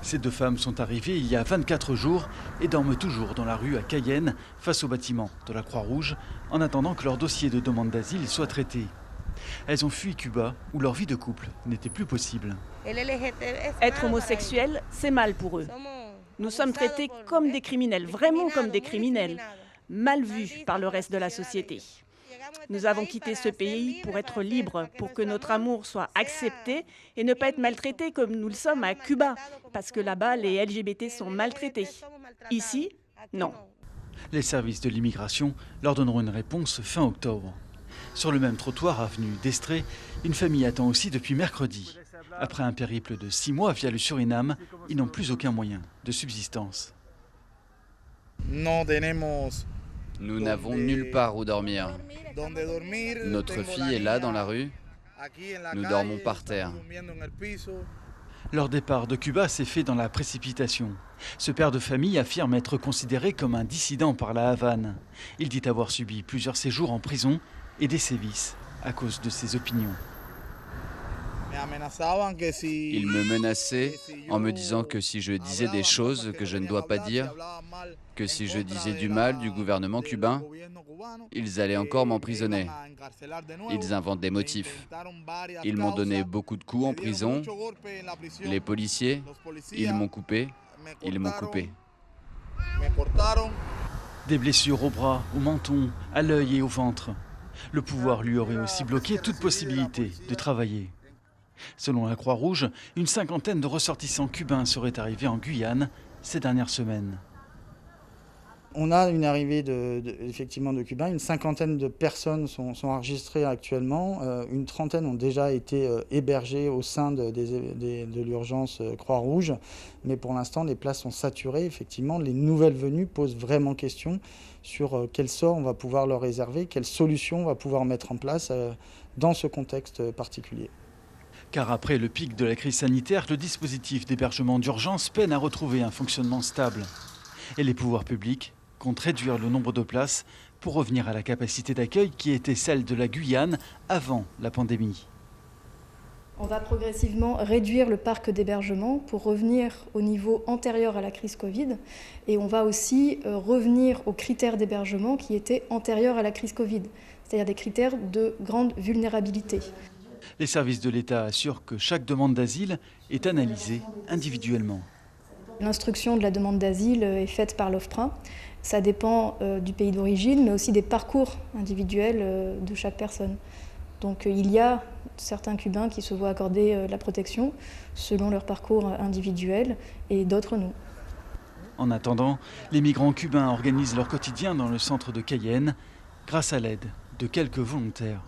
Ces deux femmes sont arrivées il y a 24 jours et dorment toujours dans la rue à Cayenne, face au bâtiment de la Croix-Rouge, en attendant que leur dossier de demande d'asile soit traité. Elles ont fui Cuba, où leur vie de couple n'était plus possible. Être homosexuel, c'est mal pour eux. Nous sommes traités comme des criminels, vraiment comme des criminels, mal vus par le reste de la société. Nous avons quitté ce pays pour être libres, pour que notre amour soit accepté et ne pas être maltraités comme nous le sommes à Cuba, parce que là-bas, les LGBT sont maltraités. Ici, non. Les services de l'immigration leur donneront une réponse fin octobre. Sur le même trottoir, avenue d'Estrée, une famille attend aussi depuis mercredi. Après un périple de 6 mois via le Suriname, ils n'ont plus aucun moyen de subsistance. Nous n'avons nulle part où dormir. Notre fille est là dans la rue. Nous dormons par terre. Leur départ de Cuba s'est fait dans la précipitation. Ce père de famille affirme être considéré comme un dissident par la Havane. Il dit avoir subi plusieurs séjours en prison et des sévices à cause de ses opinions. Ils me menaçaient en me disant que si je disais des choses que je ne dois pas dire, que si je disais du mal du gouvernement cubain, ils allaient encore m'emprisonner. Ils inventent des motifs. Ils m'ont donné beaucoup de coups en prison. Les policiers, ils m'ont coupé. Ils m'ont coupé. Des blessures au bras, au menton, à l'œil et au ventre. Le pouvoir lui aurait aussi bloqué toute possibilité de travailler. Selon la Croix-Rouge, une cinquantaine de ressortissants cubains seraient arrivés en Guyane ces dernières semaines. On a une arrivée effectivement de Cubains, une cinquantaine de personnes sont enregistrées actuellement, une trentaine ont déjà été hébergées au sein de l'urgence Croix-Rouge, mais pour l'instant les places sont saturées. Effectivement, les nouvelles venues posent vraiment question sur quel sort on va pouvoir leur réserver, quelles solutions on va pouvoir mettre en place dans ce contexte particulier. Car après le pic de la crise sanitaire, le dispositif d'hébergement d'urgence peine à retrouver un fonctionnement stable. Et les pouvoirs publics comptent réduire le nombre de places pour revenir à la capacité d'accueil qui était celle de la Guyane avant la pandémie. On va progressivement réduire le parc d'hébergement pour revenir au niveau antérieur à la crise Covid. Et on va aussi revenir aux critères d'hébergement qui étaient antérieurs à la crise Covid, c'est-à-dire des critères de grande vulnérabilité. Les services de l'État assurent que chaque demande d'asile est analysée individuellement. L'instruction de la demande d'asile est faite par l'OFPRA. Ça dépend du pays d'origine, mais aussi des parcours individuels de chaque personne. Donc il y a certains Cubains qui se voient accorder la protection selon leur parcours individuel et d'autres non. En attendant, les migrants cubains organisent leur quotidien dans le centre de Cayenne grâce à l'aide de quelques volontaires.